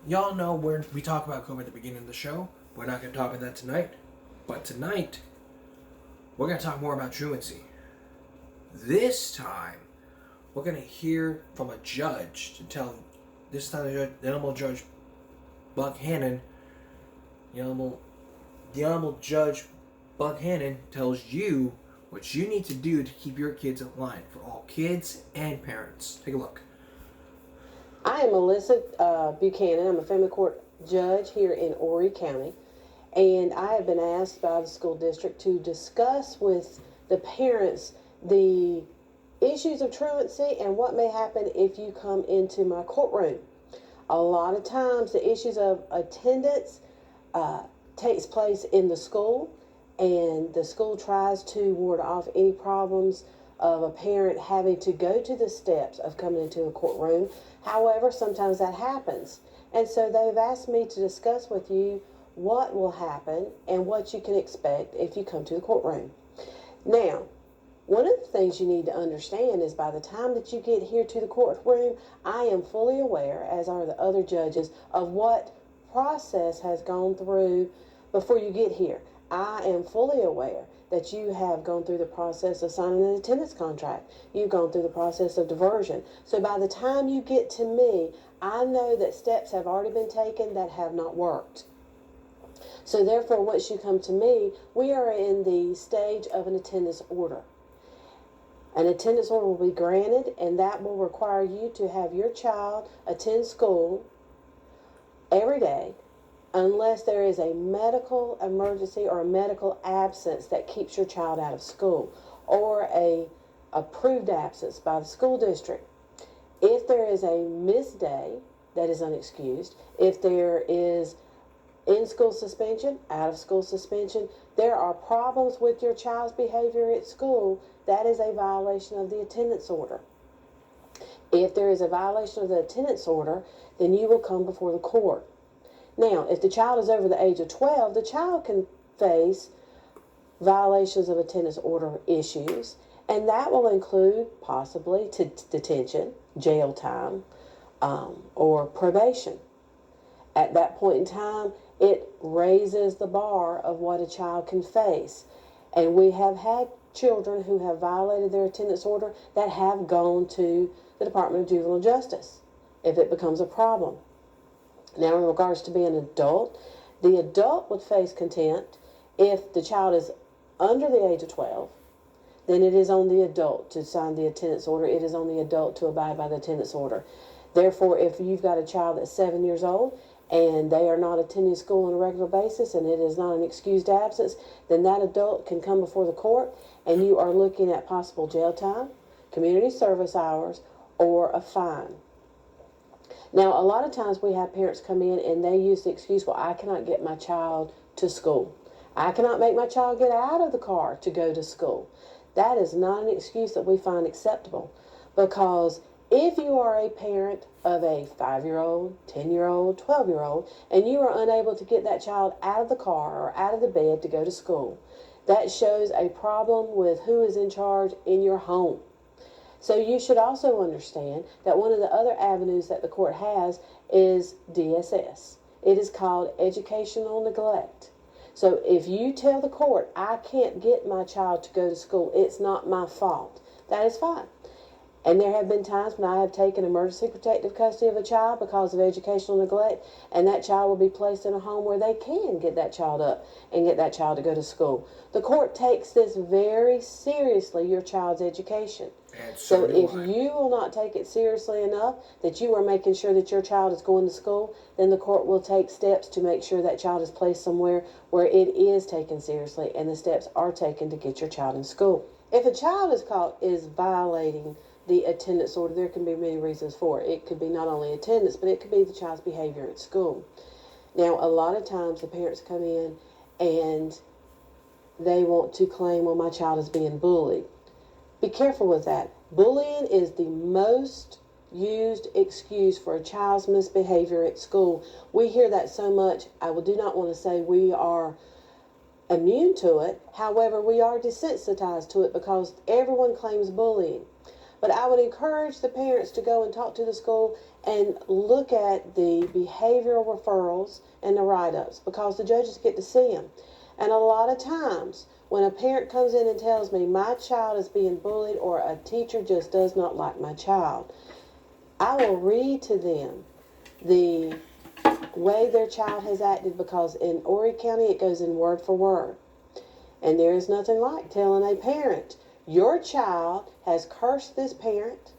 Y'all know we talk about COVID at the beginning of the show. We're not going to talk about that tonight. But tonight, we're going to talk more about truancy. This time, we're going to hear from a judge to tell, this time the Honorable Judge Buck Hannon, the Honorable Judge Buck Hannon tells you what you need to do to keep your kids in line, for all kids and parents. Take a look. I am Melissa Buchanan. I'm a family court judge here in Horry County, and I have been asked by the school district to discuss with the parents the issues of truancy and what may happen if you come into my courtroom. A lot of times the issues of attendance takes place in the school, and the school tries to ward off any problems of a parent having to go to the steps of coming into a courtroom. However, sometimes that happens. And so they've asked me to discuss with you what will happen and what you can expect if you come to the courtroom. Now, one of the things you need to understand is by the time that you get here to the courtroom, I am fully aware, as are the other judges, of what process has gone through before you get here. I am fully aware that you have gone through the process of signing an attendance contract. You've gone through the process of diversion. So by the time you get to me, I know that steps have already been taken that have not worked. So therefore, once you come to me, we are in the stage of an attendance order. An attendance order will be granted, and that will require you to have your child attend school every day, unless there is a medical emergency or a medical absence that keeps your child out of school, or a approved absence by the school district. If there is a missed day that is unexcused, if there is in-school suspension, out-of-school suspension, there are problems with your child's behavior at school, that is a violation of the attendance order. If there is a violation of the attendance order, then you will come before the court. Now, if the child is over the age of 12, the child can face violations of attendance order issues, and that will include possibly detention, jail time, or probation. At that point in time, it raises the bar of what a child can face. And we have had children who have violated their attendance order that have gone to the Department of Juvenile Justice if it becomes a problem. Now, in regards to being an adult, the adult would face contempt. If the child is under the age of 12, then it is on the adult to sign the attendance order. It is on the adult to abide by the attendance order. Therefore, if you've got a child that's 7 years old and they are not attending school on a regular basis and it is not an excused absence, then that adult can come before the court, and you are looking at possible jail time, community service hours, or a fine. Now, a lot of times we have parents come in and they use the excuse, well, I cannot get my child to school. I cannot make my child get out of the car to go to school. That is not an excuse that we find acceptable, because if you are a parent of a 5-year-old, 10-year-old, 12-year-old, and you are unable to get that child out of the car or out of the bed to go to school, that shows a problem with who is in charge in your home. So you should also understand that one of the other avenues that the court has is DSS. It is called educational neglect. So if you tell the court, I can't get my child to go to school, it's not my fault, that is fine. And there have been times when I have taken emergency protective custody of a child because of educational neglect, and that child will be placed in a home where they can get that child up and get that child to go to school. The court takes this very seriously, your child's education. So if you will not take it seriously enough that you are making sure that your child is going to school, then the court will take steps to make sure that child is placed somewhere where it is taken seriously and the steps are taken to get your child in school. If a child is caught is violating the attendance order, there can be many reasons for it. It could be not only attendance, but it could be the child's behavior at school. Now, a lot of times the parents come in and they want to claim, well, my child is being bullied. Be careful with that. Bullying is the most used excuse for a child's misbehavior at school. We hear that so much. I do not want to say we are immune to it. However, we are desensitized to it because everyone claims bullying. But I would encourage the parents to go and talk to the school and look at the behavioral referrals and the write-ups, because the judges get to see them. And a lot of times when a parent comes in and tells me my child is being bullied or a teacher just does not like my child, I will read to them the way their child has acted, because in Horry County it goes in word for word. And there is nothing like telling a parent, your child has cursed this parent,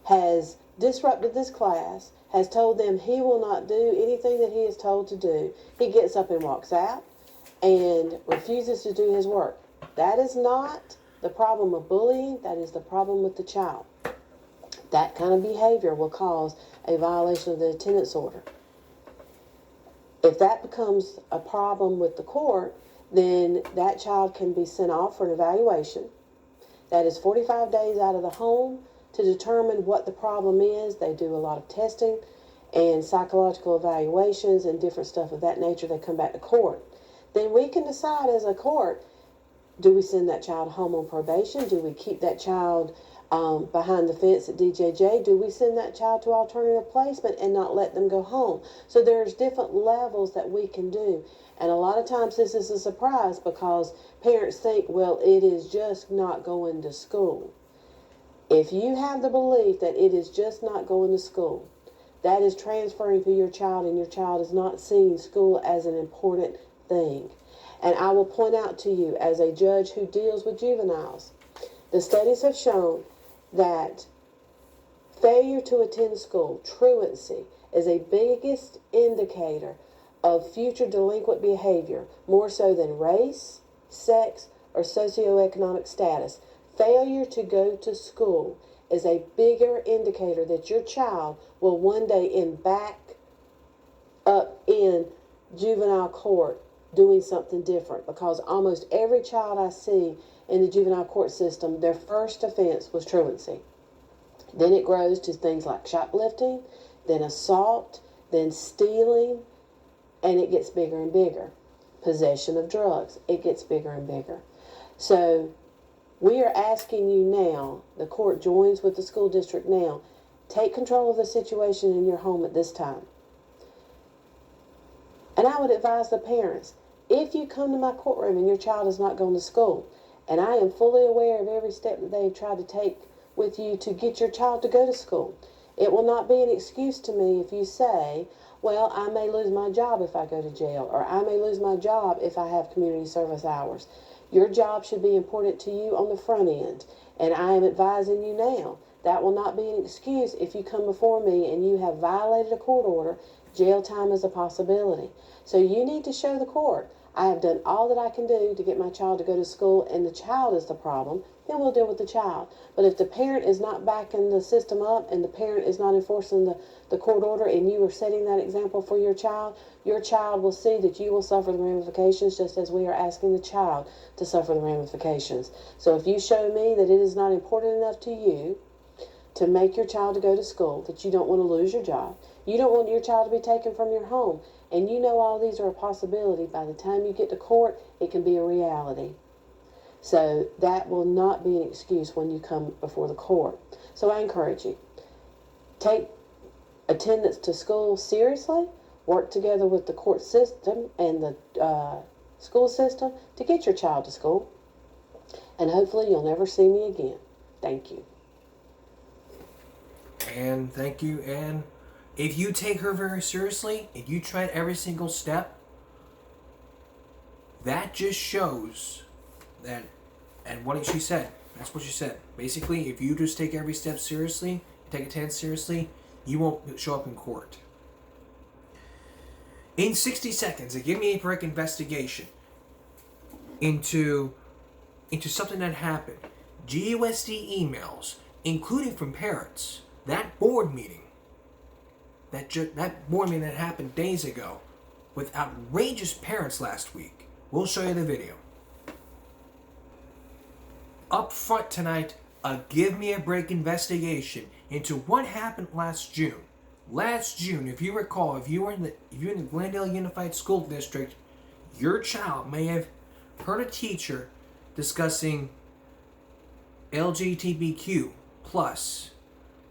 has disrupted this class, has told them he will not do anything that he is told to do. He gets up and walks out and refuses to do his work. That is not the problem of bullying, that is the problem with the child. That kind of behavior will cause a violation of the attendance order. If that becomes a problem with the court, then that child can be sent off for an evaluation. That is 45 days out of the home to determine what the problem is. They do a lot of testing and psychological evaluations and different stuff of that nature. They come back to court. Then we can decide as a court, do we send that child home on probation? Do we keep that child behind the fence at DJJ? Do we send that child to alternative placement and not let them go home? So there's different levels that we can do. And a lot of times this is a surprise, because parents think, well, it is just not going to school. If you have the belief that it is just not going to school, that is transferring to your child, and your child is not seeing school as an important thing. And I will point out to you, as a judge who deals with juveniles, the studies have shown that failure to attend school, truancy, is a biggest indicator of future delinquent behavior, more so than race, sex, or socioeconomic status. Failure to go to school is a bigger indicator that your child will one day end back up in juvenile court doing something different, because almost every child I see in the juvenile court system, their first offense was truancy. Then it grows to things like shoplifting, then assault, then stealing, and it gets bigger and bigger. Possession of drugs, it gets bigger and bigger. So we are asking you now, the court joins with the school district now, take control of the situation in your home at this time. And I would advise the parents, if you come to my courtroom and your child is not going to school, and I am fully aware of every step that they have tried to take with you to get your child to go to school, it will not be an excuse to me if you say, well, I may lose my job if I go to jail, or I may lose my job if I have community service hours. Your job should be important to you on the front end, and I am advising you now, that will not be an excuse if you come before me and you have violated a court order. Jail time is a possibility. So you need to show the court, I have done all that I can do to get my child to go to school, and the child is the problem, then we'll deal with the child. But if the parent is not backing the system up, and the parent is not enforcing the court order, and you are setting that example for your child will see that you will suffer the ramifications, just as we are asking the child to suffer the ramifications. So if you show me that it is not important enough to you to make your child to go to school, that you don't want to lose your job, you don't want your child to be taken from your home, and you know all these are a possibility, by the time you get to court, it can be a reality. So that will not be an excuse when you come before the court. So I encourage you, take attendance to school seriously, work together with the court system and the school system to get your child to school, and hopefully you'll never see me again. Thank you. And thank you. And if you take her very seriously, if you try every single step, that just shows that, and what she said, that's what she said. Basically, if you just take every step seriously, take attendance seriously, you won't show up in court. In 60 seconds, a Give Me a Break investigation into something that happened. GUSD emails, including from parents. That board meeting that happened days ago with outrageous parents last week. We'll show you the video. Up front tonight, a Give Me a Break investigation into what happened last June. Last June, if you recall, if you're in the Glendale Unified School District, your child may have heard a teacher discussing LGTBQ plus,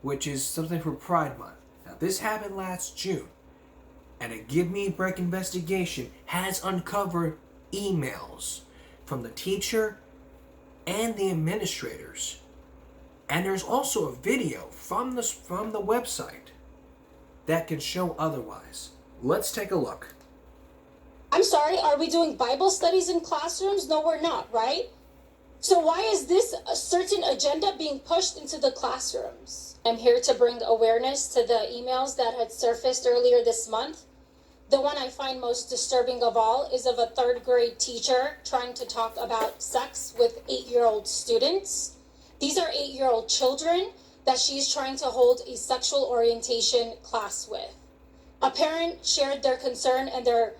which is something for Pride Month. Now, this happened last June, and a Give Me a Break investigation has uncovered emails from the teacher and the administrators. And there's also a video from the website that can show otherwise. Let's take a look. I'm sorry, are we doing Bible studies in classrooms? No, we're not, right? So why is this a certain agenda being pushed into the classrooms? I'm here to bring awareness to the emails that had surfaced earlier this month. The one I find most disturbing of all is of a third grade teacher trying to talk about sex with 8-year-old students. These are 8-year-old children that she's trying to hold a sexual orientation class with. A parent shared their concern and their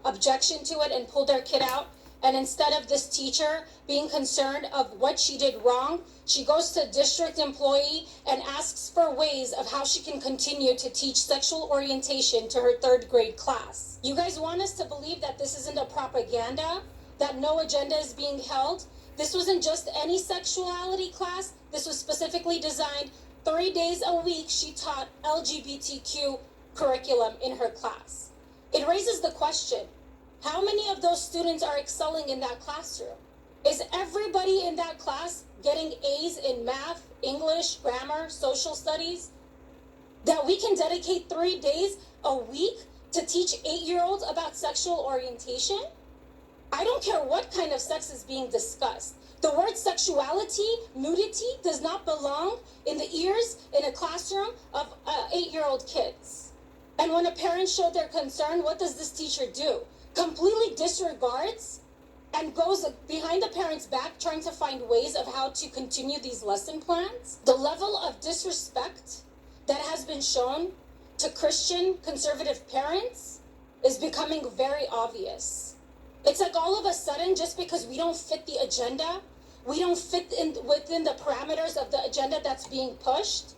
objection to it and pulled their kid out. And instead of this teacher being concerned of what she did wrong, she goes to a district employee and asks for ways of how she can continue to teach sexual orientation to her third grade class. You guys want us to believe that this isn't a propaganda, that no agenda is being held? This wasn't just any sexuality class. This was specifically designed 3 days a week. She taught LGBTQ curriculum in her class. It raises the question, how many of those students are excelling in that classroom? Is everybody in that class getting A's in math, English, grammar, social studies? That we can dedicate 3 days a week to teach 8-year-olds about sexual orientation? I don't care what kind of sex is being discussed. The word sexuality, nudity, does not belong in the ears in a classroom of 8-year-old kids. And when a parent showed their concern, what does this teacher do? Completely disregards and goes behind the parent's back trying to find ways of how to continue these lesson plans. The level of disrespect that has been shown to Christian conservative parents is becoming very obvious. It's like all of a sudden, just because we don't fit the agenda, we don't fit within the parameters of the agenda that's being pushed,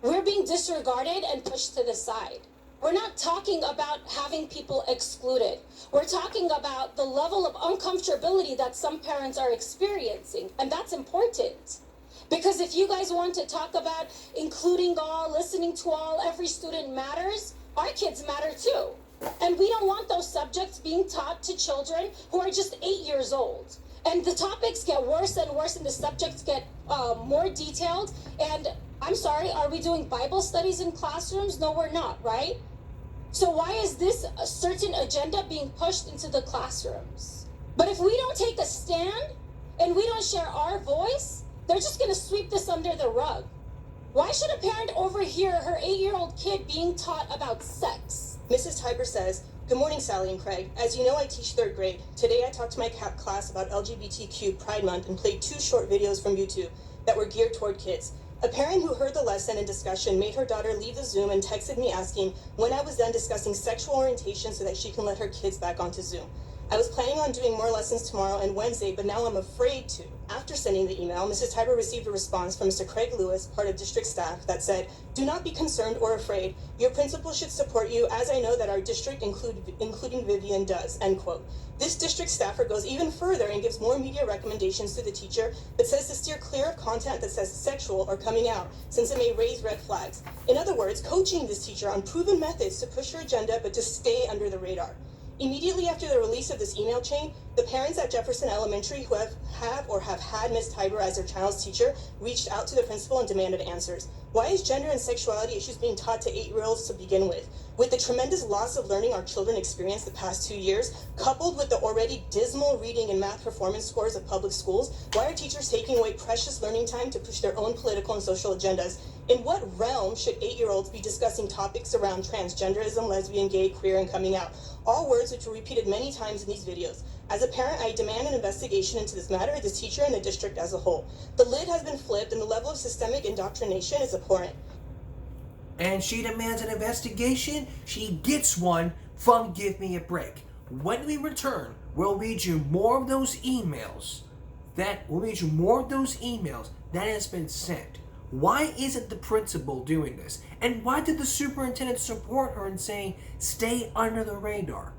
we're being disregarded and pushed to the side. We're not talking about having people excluded. We're talking about the level of uncomfortability that some parents are experiencing, and that's important. Because if you guys want to talk about including all, listening to all, every student matters, our kids matter too. And we don't want those subjects being taught to children who are just 8 years old. And the topics get worse and worse, and the subjects get more detailed. And I'm sorry, are we doing Bible studies in classrooms? No, we're not, right? So why is this a certain agenda being pushed into the classrooms? But if we don't take a stand and we don't share our voice, they're just going to sweep this under the rug. Why should a parent overhear her 8-year-old kid being taught about sex? Mrs. Tiber says, "Good morning, Sally and Craig. As you know, I teach third grade. Today I talked to my class about LGBTQ Pride Month and played 2 short videos from YouTube that were geared toward kids. A parent who heard the lesson and discussion made her daughter leave the Zoom and texted me asking when I was done discussing sexual orientation so that she can let her kids back onto Zoom. I was planning on doing more lessons tomorrow and Wednesday, but now I'm afraid to." After sending the email, Mrs. Tiber received a response from Mr. Craig Lewis, part of district staff, that said, "Do not be concerned or afraid. Your principal should support you, as I know that our district, including Vivian, does," end quote. This district staffer goes even further and gives more media recommendations to the teacher, but says to steer clear of content that says sexual or coming out, since it may raise red flags. In other words, coaching this teacher on proven methods to push her agenda, but to stay under the radar. Immediately after the release of this email chain, the parents at Jefferson Elementary who have had Ms. Tiber as their child's teacher reached out to the principal and demanded answers. Why is gender and sexuality issues being taught to 8-year-olds to begin with? With the tremendous loss of learning our children experienced the past 2 years, coupled with the already dismal reading and math performance scores of public schools, why are teachers taking away precious learning time to push their own political and social agendas? In what realm should 8-year-olds be discussing topics around transgenderism, lesbian, gay, queer, and coming out? All words which were repeated many times in these videos. As a parent, I demand an investigation into this matter, the teacher, and the district as a whole. The lid has been flipped, and the level of systemic indoctrination is abhorrent. And she demands an investigation. She gets one from Give Me a Break. When we return, we'll read you more of those emails. That has been sent. Why isn't the principal doing this? And why did the superintendent support her in saying, stay under the radar?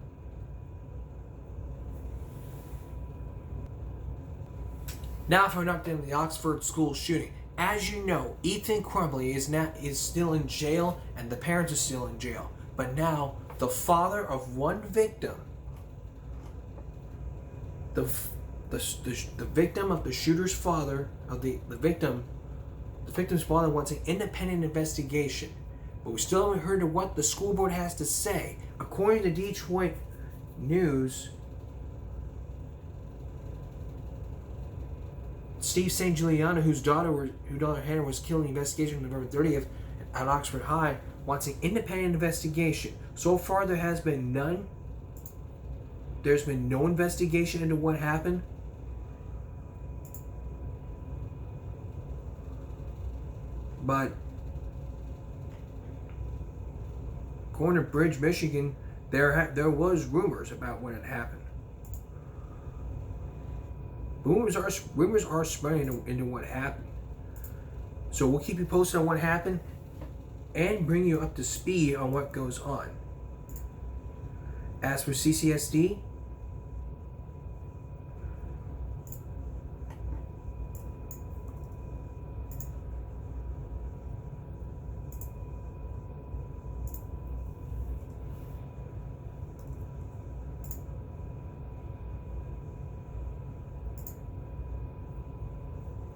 Now for an update on the Oxford school shooting. As you know, Ethan Crumbley is still in jail, and the parents are still in jail. But now, the father of one victim, the victim of the shooter's father, of the victim's father wants an independent investigation. But we still haven't heard of what the school board has to say. According to Detroit News, Steve St. Giuliano, whose daughter Hannah was killed in the investigation on November 30th at Oxford High, wants an independent investigation. So far, there has been none. There's been no investigation into what happened. But according to Bridge, Michigan, there was rumors about what had happened. Rumors are spreading into what happened. So we'll keep you posted on what happened and bring you up to speed on what goes on. As for CCSD,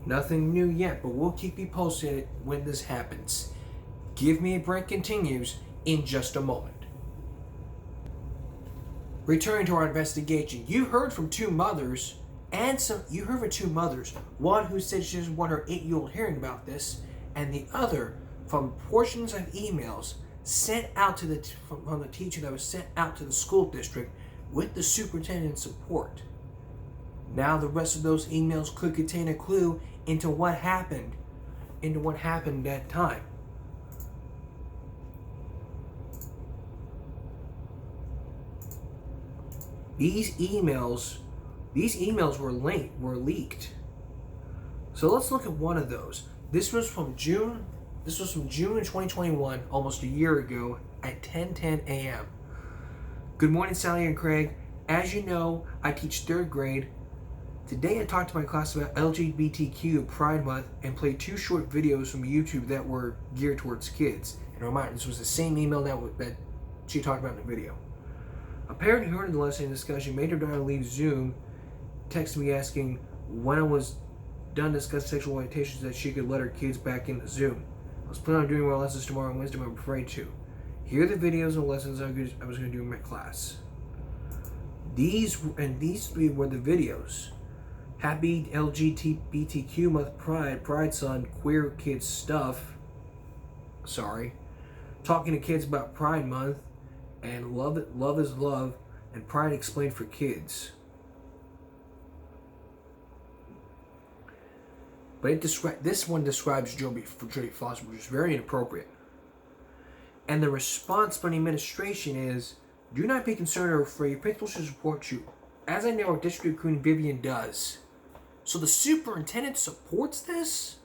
nothing new yet, but we'll keep you posted when this happens. Give Me a Break continues in just a moment. Returning to our investigation, you heard from two mothers, one who said she doesn't want her 8-year-old hearing about this, and the other from portions of emails sent out from the teacher that was sent out to the school district with the superintendent's support. Now the rest of those emails could contain a clue into what happened that time. These emails were leaked. So let's look at one of those. This was from June of 2021, almost a year ago, at 10:10 a.m. Good morning, Sally and Craig. As you know, I teach 3rd grade. Today I talked to my class about LGBTQ Pride Month and played 2 short videos from YouTube that were geared towards kids. And remind, this was the same email that she talked about in the video. A parent who heard the lesson discussion made her daughter leave Zoom, texted me asking when I was done discussing sexual orientations that she could let her kids back into Zoom. I was planning on doing more lessons tomorrow and Wednesday, but I'm afraid to. Here are the videos and lessons I was going to do in my class. These 3 were the videos. Happy LGBTQ month, Pride Son, queer kids stuff. Talking to kids about Pride Month, and love is love, and Pride explained for kids. But this one describes Jodie Foster, which is very inappropriate. And the response from the administration is, do not be concerned or afraid. Your principal should support you. As I know, our district queen Vivian does. So the superintendent supports this?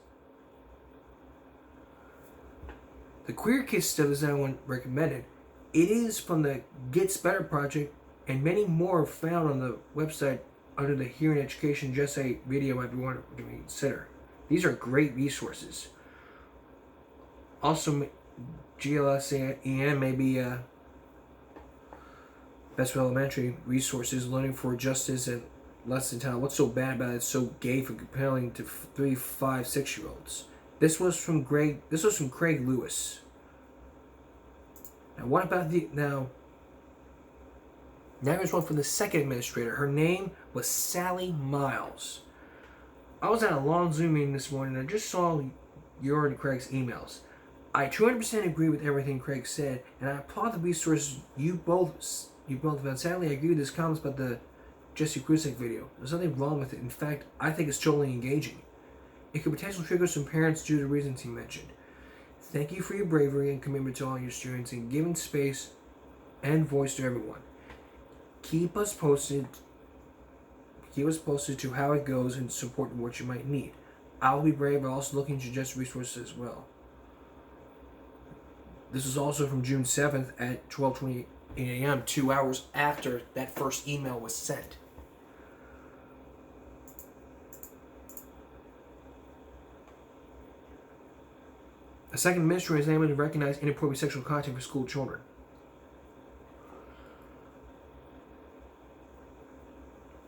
The queer kids stuff is that one recommended. It is from the Gets Better project, and many more are found on the website under the Hearing Education Just Say video might be one to consider. These are great resources. Also, GLSEN may be best for elementary resources, learning for justice and lesson talent. What's so bad about it? It's so gay for compelling to 3, 5, 6-year-olds. This was from Craig Lewis. Now what about now here's one from the second administrator. Her name was Sally Miles. I was at a long Zoom meeting this morning and I just saw your and Craig's emails. I 200% agree with everything Craig said, and I applaud the resources you both found. Sadly, I agree with his comments about the Jesse Krusek video. There's nothing wrong with it. In fact, I think it's totally engaging. It could potentially trigger some parents due to the reasons he mentioned. Thank you for your bravery and commitment to all your students and giving space and voice to everyone. Keep us posted to how it goes and support what you might need. I'll be brave, but also looking to suggest resources as well. This is also from June 7th at 12:28 a.m., 2 hours after that first email was sent. A second administrator is able to recognize inappropriate sexual content for school children.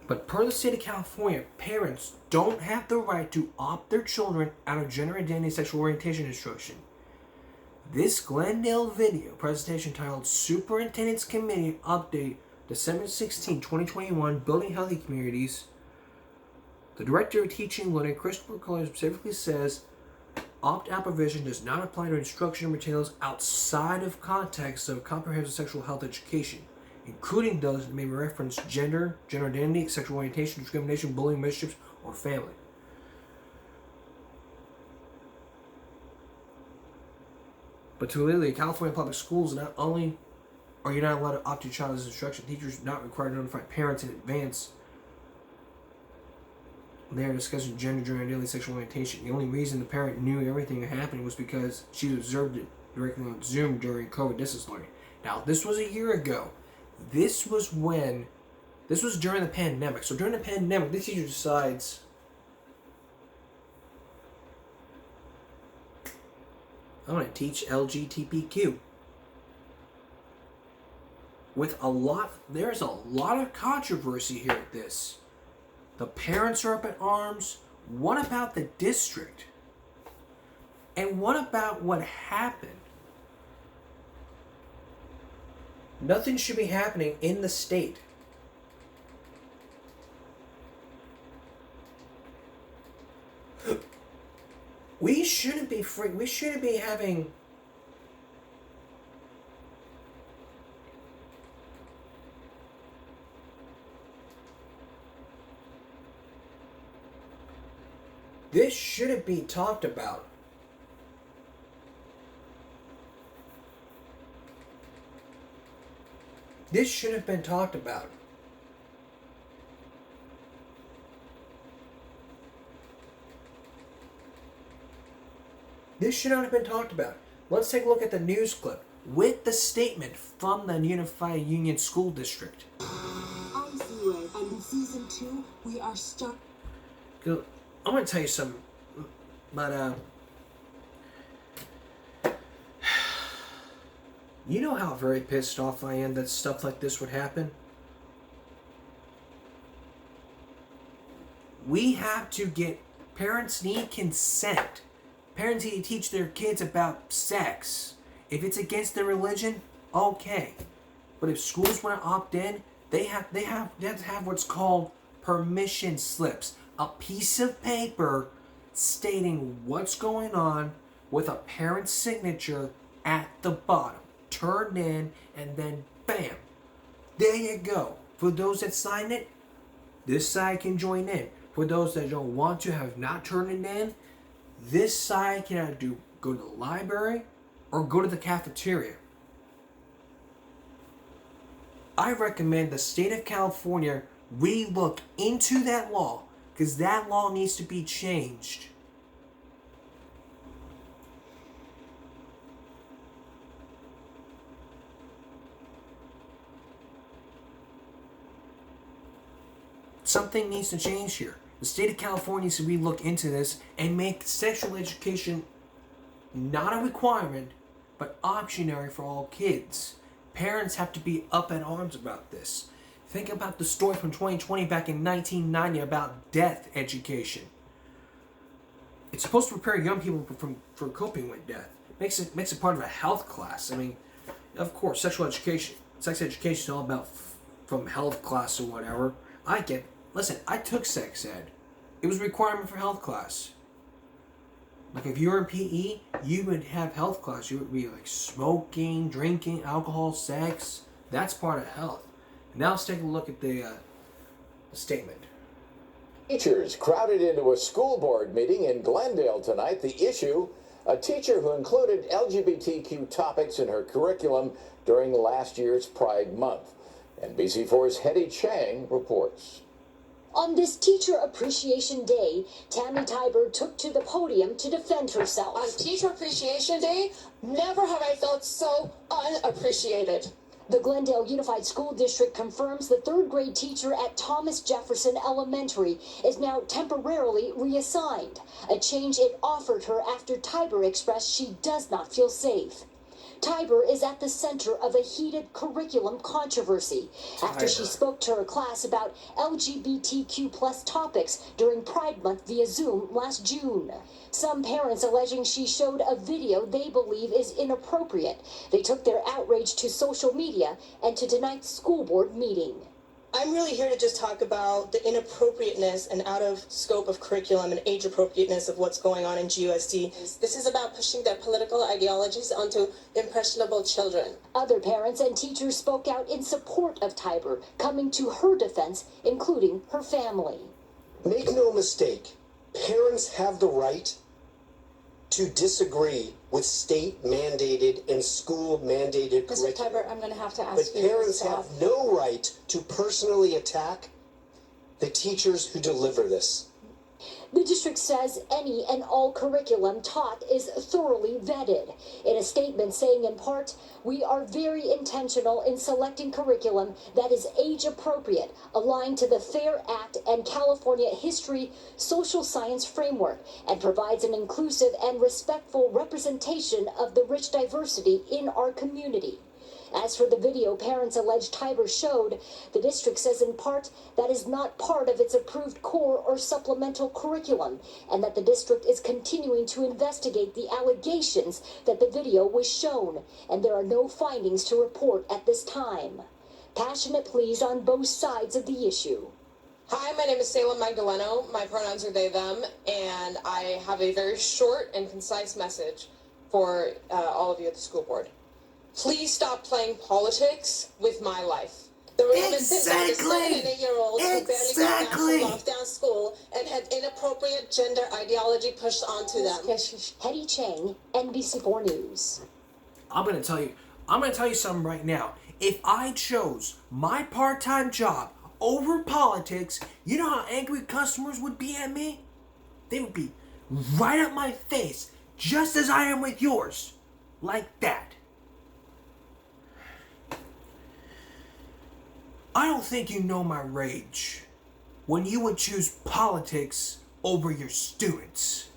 But per the state of California, parents don't have the right to opt their children out of gender identity and sexual orientation instruction. This Glendale video presentation titled Superintendent's Committee Update December 16, 2021, Building Healthy Communities. The Director of Teaching Learning, Christopher Collier, specifically says opt-out provision does not apply to instructional materials outside of context of comprehensive sexual health education, including those that may reference gender, gender identity, sexual orientation, discrimination, bullying, mischiefs, or family. But to legally, California public schools, not only are you not allowed to opt your child as instruction, teachers are not required to notify parents in advance when they are discussing gender identity, sexual orientation. The only reason the parent knew everything happening was because she observed it directly on Zoom during COVID distance learning. Now, this was a year ago. This was during the pandemic. So during the pandemic, the teacher decides, I'm going to teach LGTBQ. There's a lot of controversy here with this. The parents are up in arms. What about the district? And what about what happened? Nothing should be happening in the state. We shouldn't be free. We shouldn't be having this shouldn't be talked about. This should have been talked about. This should not have been talked about. Let's take a look at the news clip with the statement from the Unified Union School District. I'm Zero, and in season 2, we are stuck. I'm going to tell you something, but you know how very pissed off I am that stuff like this would happen? Parents need consent. Parents need to teach their kids about sex. If it's against their religion, okay. But if schools want to opt in, they have to have what's called permission slips. A piece of paper stating what's going on with a parent's signature at the bottom. Turned in, and then bam. There you go. For those that sign it, this side can join in. For those that don't want to, have not turned it in, this side can either go to the library or go to the cafeteria. I recommend the state of California re-look into that law, because that law needs to be changed. Something needs to change here. The state of California needs to re-look into this and make sexual education not a requirement, but optionary for all kids. Parents have to be up in arms about this. Think about the story from 2020 back in 1990 about death education. It's supposed to prepare young people for coping with death. Makes it part of a health class. I mean, of course, sex education is all about from health class or whatever. Listen, I took sex ed. It was a requirement for health class. Like if you were in PE, you would have health class. You would be like smoking, drinking, alcohol, sex. That's part of health. Now let's take a look at the statement. Teachers crowded into a school board meeting in Glendale tonight. The issue, a teacher who included LGBTQ topics in her curriculum during last year's Pride Month. NBC4's Hetty Chang reports. On this Teacher Appreciation Day, Tammy Tiber took to the podium to defend herself. On Teacher Appreciation Day, never have I felt so unappreciated. The Glendale Unified School District confirms the third grade teacher at Thomas Jefferson Elementary is now temporarily reassigned, a change it offered her after Tiber expressed she does not feel safe. Tiber is at the center of a heated curriculum controversy after she spoke to her class about LGBTQ plus topics during Pride Month via Zoom last June. Some parents alleging she showed a video they believe is inappropriate. They took their outrage to social media and to tonight's school board meeting. I'm really here to just talk about the inappropriateness and out of scope of curriculum and age appropriateness of what's going on in GUSD. This is about pushing their political ideologies onto impressionable children. Other parents and teachers spoke out in support of Tiber, coming to her defense, including her family. Make no mistake, parents have the right to disagree with state-mandated and school-mandated curriculum. Mr. Tiber, I'm going to have to ask But you parents to have stop. no right to personally attack the teachers who deliver this. The district says any and all curriculum taught is thoroughly vetted. In a statement saying in part, "We are very intentional in selecting curriculum that is age appropriate, aligned to the FAIR Act and California History Social Science Framework, and provides an inclusive and respectful representation of the rich diversity in our community." As for the video parents allege Tiber showed, the district says in part that is not part of its approved core or supplemental curriculum, and that the district is continuing to investigate the allegations that the video was shown, and there are no findings to report at this time. Passionate pleas on both sides of the issue. Hi, my name is Salem Magdaleno. My pronouns are they, them, and I have a very short and concise message for all of you at the school board. Please stop playing politics with my life. The reminiscence of a 7 and 8-year-old who barely got back from lockdown school and had inappropriate gender ideology pushed onto them. Hetty Chang, NBC4 News. I'm gonna tell you something right now. If I chose my part-time job over politics, you know how angry customers would be at me? They would be right up my face, just as I am with yours. Like that. I don't think you know my rage when you would choose politics over your students.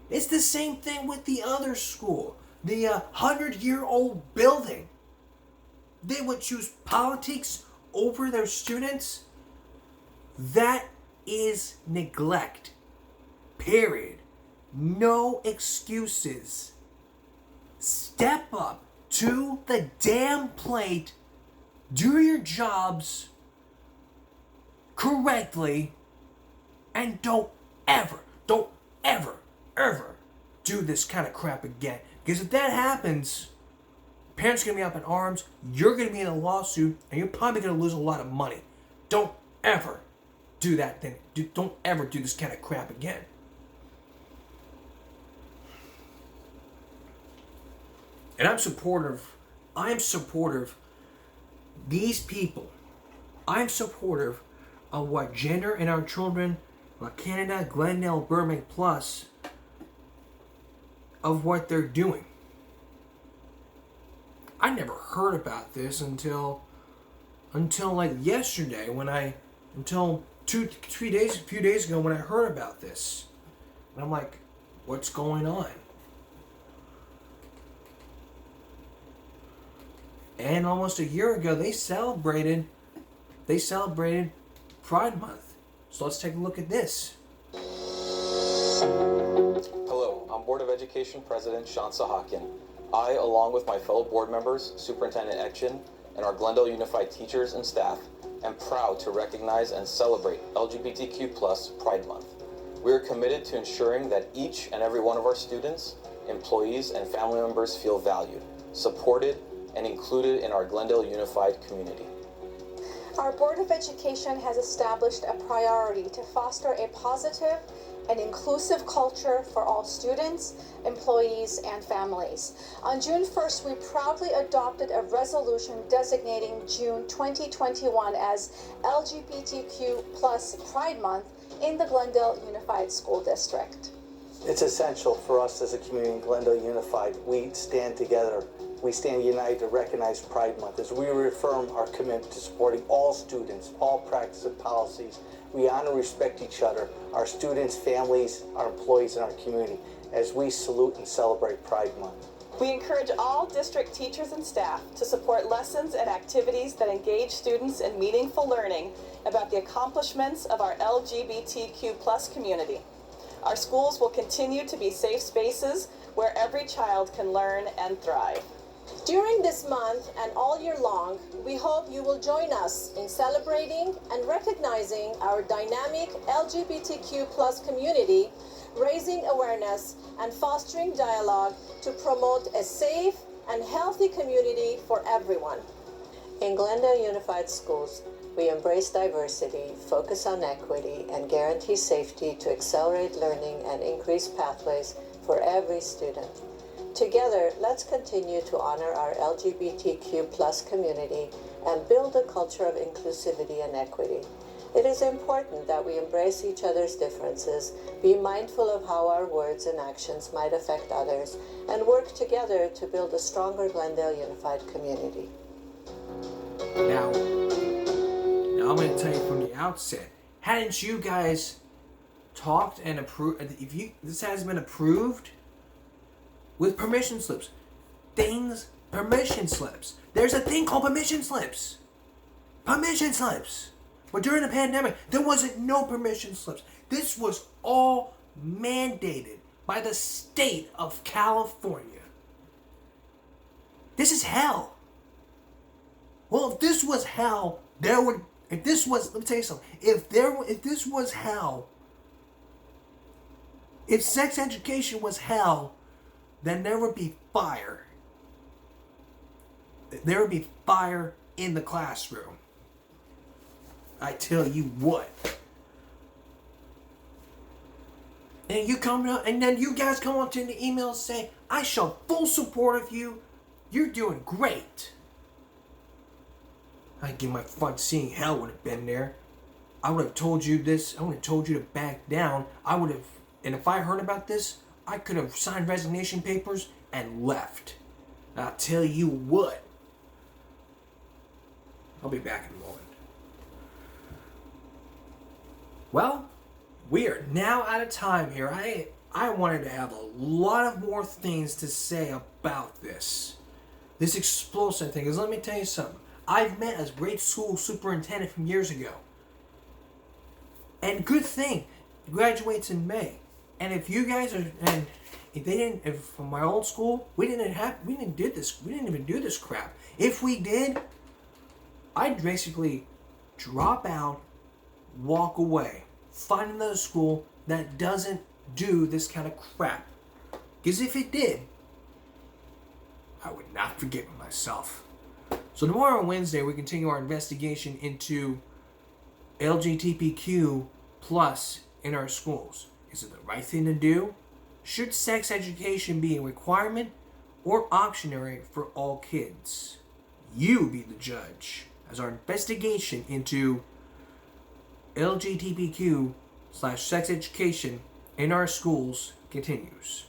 It's the same thing with the other school, the 100-year-old building. They would choose politics over their students. That is neglect. Period. No excuses. Step up to the damn plate. Do your jobs correctly, and don't ever do this kind of crap again. Because if that happens, parents are going to be up in arms, you're going to be in a lawsuit, and you're probably going to lose a lot of money. Don't ever do that thing. Don't ever do this kind of crap again. And I'm supportive these people. I'm supportive of what Gender and Our Children, what Canada, Glendale, Burbank Plus, of what they're doing. I never heard about this until like yesterday until a few days ago when I heard about this. And I'm like, what's going on? And almost a year ago, they celebrated Pride Month. So let's take a look at this. Hello, I'm Board of Education President Sean Sahakian. I, along with my fellow board members, Superintendent Etchen, and our Glendale Unified teachers and staff, am proud to recognize and celebrate LGBTQ+ Pride Month. We are committed to ensuring that each and every one of our students, employees, and family members feel valued, supported, and included in our Glendale Unified community. Our Board of Education has established a priority to foster a positive and inclusive culture for all students, employees, and families. On June 1st, we proudly adopted a resolution designating June 2021 as LGBTQ+ Pride Month in the Glendale Unified School District. It's essential for us as a community in Glendale Unified. We stand together we stand united to recognize Pride Month as we reaffirm our commitment to supporting all students, all practices and policies. We honor and respect each other, our students, families, our employees, and our community as we salute and celebrate Pride Month. We encourage all district teachers and staff to support lessons and activities that engage students in meaningful learning about the accomplishments of our LGBTQ+ community. Our schools will continue to be safe spaces where every child can learn and thrive. During this month and all year long, we hope you will join us in celebrating and recognizing our dynamic LGBTQ+ community, raising awareness and fostering dialogue to promote a safe and healthy community for everyone. In Glendale Unified Schools, we embrace diversity, focus on equity, and guarantee safety to accelerate learning and increase pathways for every student. Together, let's continue to honor our LGBTQ+ community and build a culture of inclusivity and equity. It is important that we embrace each other's differences, be mindful of how our words and actions might affect others, and work together to build a stronger Glendale Unified community. Now I'm going to tell you from the outset, hadn't you guys talked and approved, this has been approved with permission slips. Permission slips. There's a thing called permission slips. Permission slips. But during the pandemic, there wasn't no permission slips. This was all mandated by the state of California. This is hell. Well, if this was hell, let me tell you something. If this was hell, if sex education was hell, then there would be fire. There would be fire in the classroom. I tell you what. And you come up, and then you guys come up to the email and say, I show full support of you. You're doing great. I'd give my fun seeing hell would have been there. I would have told you this. I would have told you to back down. And if I heard about this, I could have signed resignation papers and left. I'll tell you what. I'll be back in a moment. Well, we are now out of time here. I wanted to have a lot of more things to say about this explosive thing. Because let me tell you something. I've met a grade school superintendent from years ago. And good thing, he graduates in May. And if you guys are, and if from my old school, we didn't even do this crap. If we did, I'd basically drop out, walk away, find another school that doesn't do this kind of crap. Because if it did, I would not forgive myself. So tomorrow, Wednesday, we continue our investigation into LGTBQ plus in our schools. Is it the right thing to do? Should sex education be a requirement or optionary for all kids? You be the judge as our investigation into LGBTQ/sex education in our schools continues.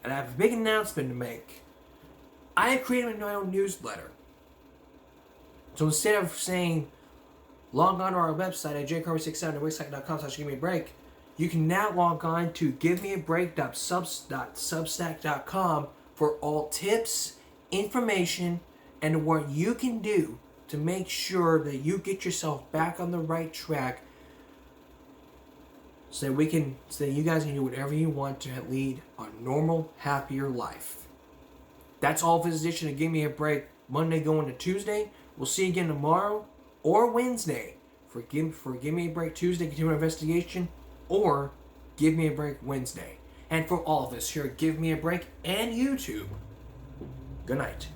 And I have a big announcement to make. I have created my own newsletter. So instead of saying log on to our website at jcarver67@wixsite.com/givemeabreak, you can now log on to givemeabreak.substack.com for all tips, information, and what you can do to make sure that you get yourself back on the right track so that you guys can do whatever you want to lead a normal, happier life. That's all for this edition of Give Me a Break, Monday going to Tuesday. We'll see you again tomorrow or Wednesday for Give Me a Break Tuesday, continuing investigation, or Give Me a Break Wednesday. And for all of us here at Give Me a Break and YouTube, good night.